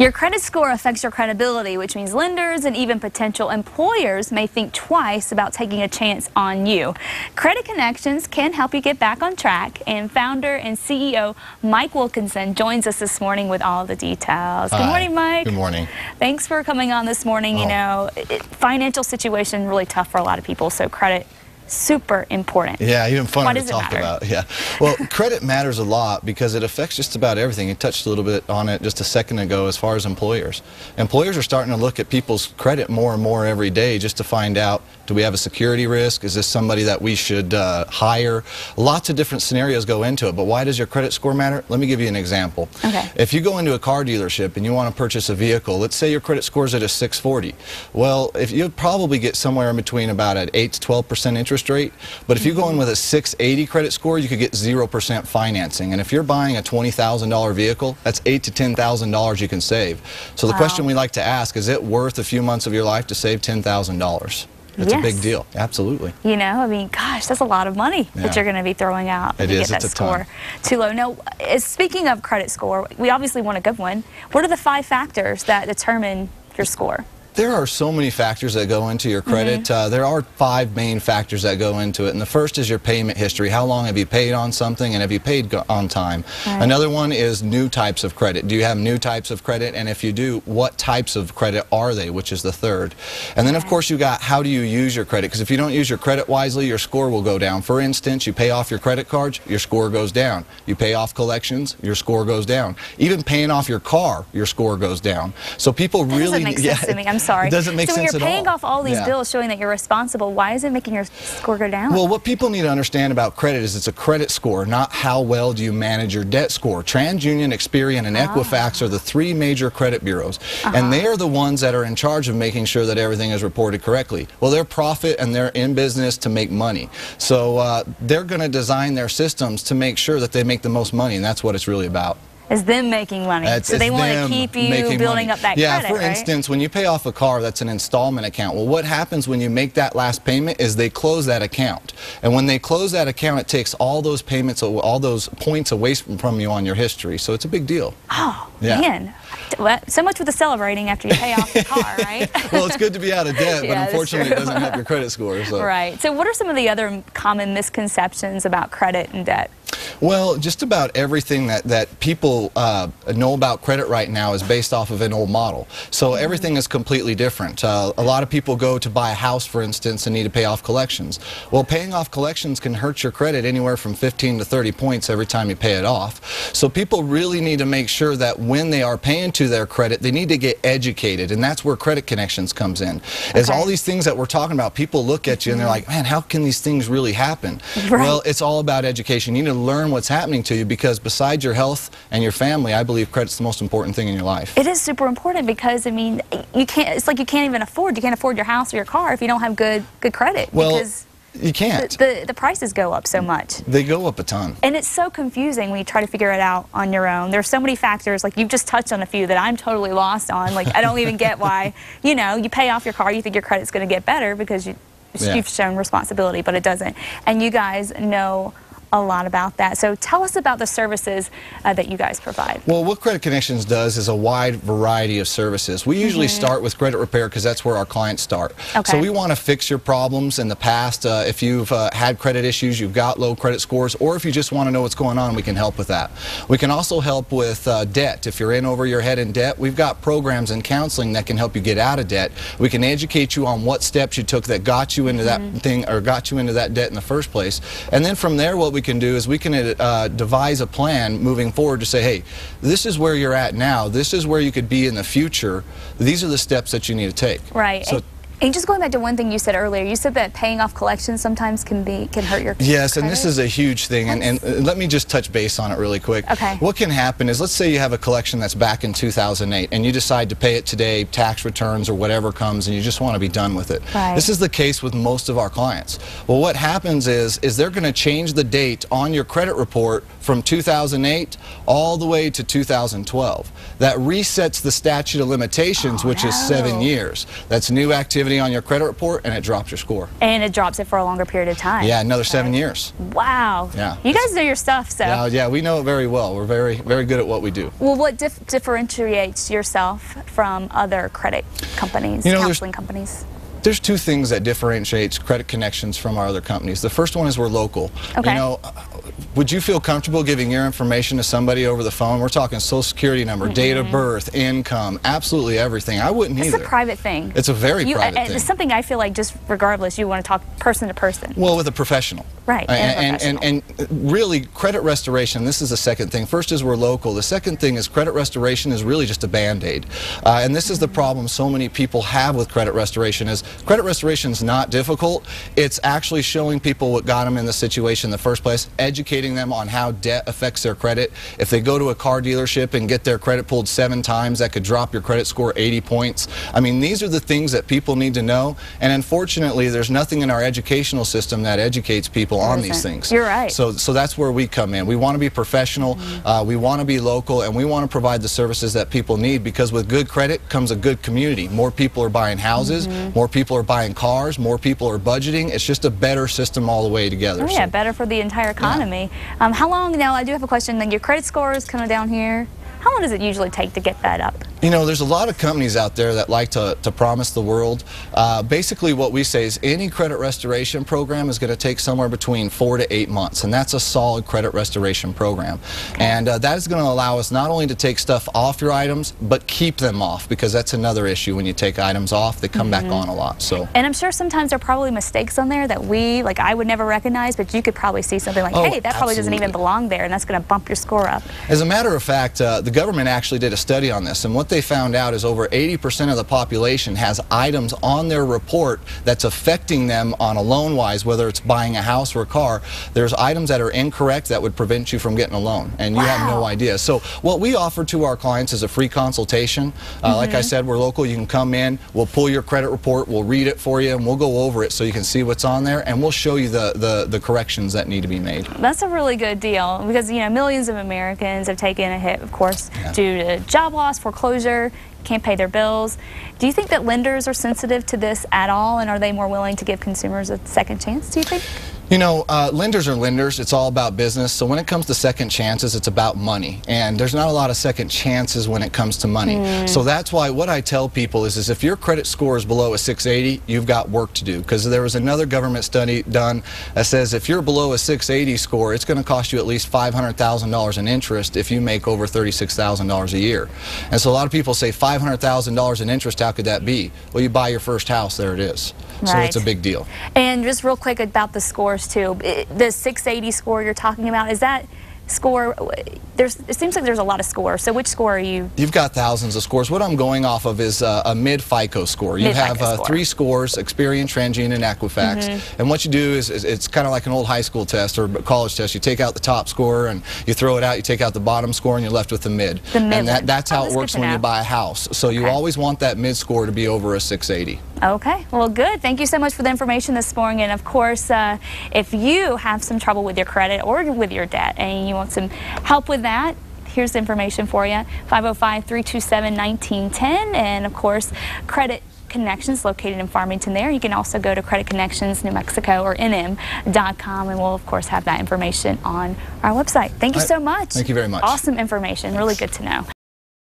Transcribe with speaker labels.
Speaker 1: Your credit score affects your credibility, which means lenders and even potential employers may think twice about taking a chance on you. Credit Connections can help you get back on track, and founder and CEO Mike Wilkinson joins us this morning with all the details. Good morning, Mike.
Speaker 2: Good morning.
Speaker 1: Thanks for coming on this morning. You know, financial situation really tough for a lot of people, so credit super important.
Speaker 2: Yeah, even fun to talk about. Yeah. Well, credit matters a lot because it affects just about everything. You touched a little bit on it just a second ago as far as employers. Employers are starting to look at people's credit more and more every day just to find out, do we have a security risk? Is this somebody that we should hire? Lots of different scenarios go into it, but why does your credit score matter? Let me give you an example.
Speaker 1: Okay.
Speaker 2: If you go into a car dealership and you want to purchase a vehicle, let's say your credit score is at a 640. Well, if you'd probably get somewhere in between about an 8 to 12% interest rate, but if you go in with a 680 credit score, you could get 0% financing. And if you're buying a $20,000 vehicle, that's $8,000 to $10,000 you can save. So the question we like to ask, is it worth a few months of your life to save $10,000? It's a big deal. Absolutely.
Speaker 1: You know, I mean, gosh, that's a lot of money that you're going to be throwing out to get that score too low. Now, speaking of credit score, we obviously want a good one. What are the 5 factors that determine your score?
Speaker 2: There are so many factors that go into your credit. There are 5 main factors that go into it, and the first is your payment history. How long have you paid on something, and have you paid on time? Another one is new types of credit. Do you have new types of credit, and if you do, what types of credit are they, which is the third. And then of course you got, how do you use your credit? Because if you don't use your credit wisely, your score will go down. For instance, you pay off your credit cards, your score goes down. You pay off collections, your score goes down. Even paying off your car, your score goes down. So people really
Speaker 1: doesn't make sense to me. I'm sorry.
Speaker 2: It doesn't make sense at all.
Speaker 1: So when you're paying off all these bills showing that you're responsible, why is it making your score go down?
Speaker 2: Well, what people need to understand about credit is it's a credit score, not how well do you manage your debt score. TransUnion, Experian, and Equifax are the 3 major credit bureaus, and they are the ones that are in charge of making sure that everything is reported correctly. Well, they're profit and they're in business to make money. So they're going to design their systems to make sure that they make the most money, and that's what it's really about.
Speaker 1: Is them making money. So they want to keep you building up that credit,
Speaker 2: yeah, for instance, when you pay off a car, that's an installment account. Well, what happens when you make that last payment is they close that account. And when they close that account, it takes all those payments, all those points away from you on your history. So it's a big deal.
Speaker 1: Oh, man. So much for the celebrating after you pay off the car, right?
Speaker 2: Well, it's good to be out of debt, but unfortunately it doesn't help your credit score. So.
Speaker 1: Right. So what are some of the other common misconceptions about credit and debt?
Speaker 2: Well, just about everything that people know about credit right now is based off of an old model. So everything is completely different. A lot of people go to buy a house, for instance, and need to pay off collections. Well, paying off collections can hurt your credit anywhere from 15 to 30 points every time you pay it off. So people really need to make sure that when they are paying to their credit, they need to get educated, and that's where Credit Connections comes in. As all these things that we're talking about, people look at you and they're like, man, how can these things really happen? Well, it's all about education. You need to learn what's happening to you, because besides your health and your family, I believe credit's the most important thing in your life.
Speaker 1: It is super important because, I mean, you can't, it's like you can't even afford your house or your car if you don't have good credit.
Speaker 2: Well,
Speaker 1: because
Speaker 2: you can't.
Speaker 1: The prices go up so much.
Speaker 2: They go up a ton.
Speaker 1: And it's so confusing when you try to figure it out on your own. There's so many factors, like you've just touched on a few that I'm totally lost on. Like, I don't even get why, you know, you pay off your car, you think your credit's going to get better because you've shown responsibility, but it doesn't. And you guys know a lot about that. So tell us about the services that you guys provide.
Speaker 2: Well, what Credit Connections does is a wide variety of services. We usually start with credit repair because that's where our clients start. So we want to fix your problems in the past. If you've had credit issues, you've got low credit scores, or if you just want to know what's going on, we can help with that. We can also help with debt. If you're in over your head in debt, we've got programs and counseling that can help you get out of debt. We can educate you on what steps you took that got you into that thing, or got you into that debt in the first place. And then from there, what we can do is we can devise a plan moving forward to say, hey, this is where you're at now, this is where you could be in the future, these are the steps that you need to take.
Speaker 1: Right. So, and just going back to one thing you said earlier, you said that paying off collections sometimes can hurt your credit.
Speaker 2: Yes, and this is a huge thing, and let me just touch base on it really quick. What can happen is, let's say you have a collection that's back in 2008, and you decide to pay it today, tax returns or whatever comes, and you just want to be done with it. This is the case with most of our clients. Well, what happens is they're going to change the date on your credit report from 2008 all the way to 2012. That resets the statute of limitations, which is 7 years. That's new activity negativity on your credit report, and it drops your score.
Speaker 1: And it drops it for a longer period of time.
Speaker 2: Yeah, another 7 years.
Speaker 1: Wow.
Speaker 2: Yeah.
Speaker 1: You guys know your stuff, so.
Speaker 2: Yeah, we know it very well. We're very, very good at what we do.
Speaker 1: Well, what differentiates yourself from other credit companies, counseling companies?
Speaker 2: There's two things that differentiates Credit Connections from our other companies. The first one is we're local.
Speaker 1: Okay.
Speaker 2: You know, would you feel comfortable giving your information to somebody over the phone? We're talking social security number, date of birth, income, absolutely everything. I wouldn't either.
Speaker 1: It's a private thing.
Speaker 2: It's a very private thing.
Speaker 1: It's something I feel like just regardless, you want to talk person to person.
Speaker 2: Well, with a professional.
Speaker 1: Right,
Speaker 2: and really, credit restoration, this is the second thing. First is we're local. The second thing is credit restoration is really just a Band-Aid. And this is the problem so many people have with credit restoration is credit restoration is not difficult. It's actually showing people what got them in the situation in the first place, educating them on how debt affects their credit. If they go to a car dealership and get their credit pulled 7 times, that could drop your credit score 80 points. I mean, these are the things that people need to know. And unfortunately, there's nothing in our educational system that educates people on these things.
Speaker 1: You're right.
Speaker 2: So that's where we come in. We want to be professional, we want to be local, and we want to provide the services that people need, because with good credit comes a good community. More people are buying houses, more people are buying cars, more people are budgeting. It's just a better system all the way together.
Speaker 1: Oh, yeah, better for the entire economy. Yeah. How long, now I do have a question, then your credit score is kind of down here. How long does it usually take to get that up?
Speaker 2: You know, there's a lot of companies out there that like to promise the world. Basically what we say is any credit restoration program is going to take somewhere between 4 to 8 months, and that's a solid credit restoration program. And that is going to allow us not only to take stuff off your items, but keep them off, because that's another issue. When you take items off, they come back on a lot. So.
Speaker 1: And I'm sure sometimes there are probably mistakes on there that I would never recognize, but you could probably see something like, hey, that probably doesn't even belong there, and that's going to bump your score up.
Speaker 2: As a matter of fact, the government actually did a study on this, and what they found out is over 80% of the population has items on their report that's affecting them on a loan-wise, whether it's buying a house or a car. There's items that are incorrect that would prevent you from getting a loan, and you have no idea. So what we offer to our clients is a free consultation. Like I said, we're local. You can come in, we'll pull your credit report, we'll read it for you, and we'll go over it so you can see what's on there, and we'll show you the corrections that need to be made.
Speaker 1: That's a really good deal, because you know, millions of Americans have taken a hit, of course, due to job loss, foreclosure, can't pay their bills. Do you think that lenders are sensitive to this at all, and are they more willing to give consumers a second chance, do you think?
Speaker 2: You know, lenders are lenders. It's all about business. So when it comes to second chances, it's about money. And there's not a lot of second chances when it comes to money. So that's why what I tell people is if your credit score is below a 680, you've got work to do. Because there was another government study done that says if you're below a 680 score, it's going to cost you at least $500,000 in interest if you make over $36,000 a year. And so a lot of people say $500,000 in interest, how could that be? Well, you buy your first house, there it is. So it's a big deal.
Speaker 1: And just real quick about the scores too. The 680 score you're talking about, is that score, it seems like there's a lot of scores, so which score are you? You've
Speaker 2: got thousands of scores. What I'm going off of is a mid-FICO score. You have 3 scores, Experian, TransUnion, and Equifax. And what you do is it's kind of like an old high school test or college test. You take out the top score and you throw it out, you take out the bottom score, and you're left with the mid. And that's how it works when you buy a house. So you always want that mid score to be over a 680.
Speaker 1: Okay, well good. Thank you so much for the information this morning. And of course, if you have some trouble with your credit or with your debt and you want some help with that, here's the information for you. 505-327-1910, and of course, Credit Connections located in Farmington there. You can also go to Credit Connections New Mexico or nm.com, and we'll of course have that information on our website. Thank you so much.
Speaker 2: Thank you very much.
Speaker 1: Awesome information, really good to know.